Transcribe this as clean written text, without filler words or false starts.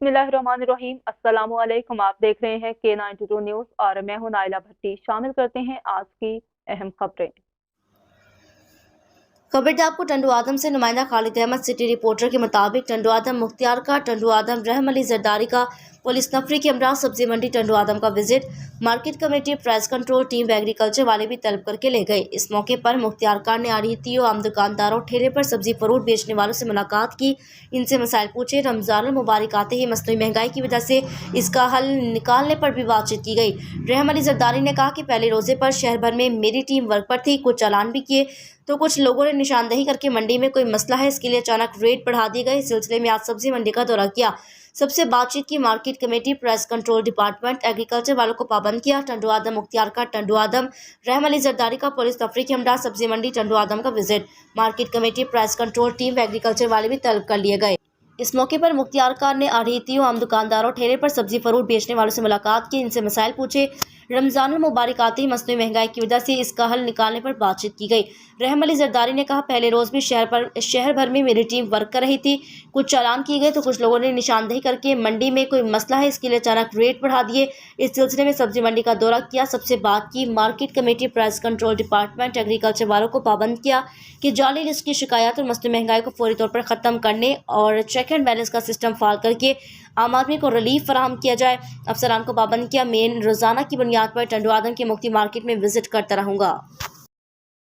बिस्मिल्लाहिर्रहमानिर्रहीम। अस्सलामु अलैकुम। आप देख रहे हैं K92 न्यूज़ और मैं हूं नाइला भट्टी। शामिल करते हैं आज की अहम खबरें। खबर आपको टंडू आदम से नुमाइंदा खालिद अहमद सिटी रिपोर्टर के मुताबिक टंडू आदम मुख्तियार का टंडू आदम रहम अली जरदारी का पुलिस नफरी के हमरा सब्जी मंडी टंडू आदम का visit, market committee price control team व एग्रीकल्चर वाले भी तलब करके ले गए। इस मौके पर मुख्तियार कार ने आढ़तियों, आम दुकानदारों, ठेले पर सब्जी फ्रूट बेचने वालों से मुलाकात की, इनसे मसाइल पूछे। रमजान मुबारक आते ही मसनूई महंगाई की वजह से इसका हल निकालने पर भी बातचीत की गई। रहम अली जरदारी ने कहा कि पहले रोजे पर शहर भर में मेरी टीम वर्क पर थी, कुछ चालान भी किए तो कुछ लोगों ने निशानदेही करके मंडी में कोई मसला है इसके लिए अचानक रेट बढ़ा दिए गए। इस सिलसिले में आज सब्जी मंडी का दौरा किया, सबसे बातचीत की, market committee, price control department, agriculture वालों को पाबंद किया। टंडू आदम मुख्तियार का टंडू आदम रहम अली जरदारी का पुलिस नफरी के हमरा सब्जी मंडी टंडू आदम का visit, market committee, price control team व एग्रीकल्चर वाले भी तलब कर लिए गए। इस मौके पर मुख्तियार कार ने आढ़तियों, आम दुकानदारों, ठेले पर सब्जी फ्रूट बेचने वालों से मुलाकात की, इनसे मसाइल पूछे। रमजान मुबारक आते ही मसनूई महंगाई की वजह से इसका हल निकालने पर बातचीत की गई। रहम अली जरदारी ने कहा, पहले रोज भी शहर भर में मेरी टीम वर्क कर रही थी, कुछ चालान किए गए तो कुछ लोगों ने निशानदेही करके मंडी में कोई मसला है इसके लिए अचानक रेट बढ़ा दिए। इस सिलसिले में सब्जी मंडी का दौरा किया, सबसे बात की, market committee, price control department, agriculture वालों को पाबंद किया कि जाली लिस्ट की शिकायत और मसनूई महंगाई को फौरी तौर पर खत्म करने और चेक एंड बैलेंस का सिस्टम फाल करके आम आदमी को रिलीफ फराहम किया जाए। अफसरान को पाबंद किया, मेन रोजाना की बुनियाद पर टंडू आदम की मुफ्ती मार्केट में विजिट करता रहूंगा।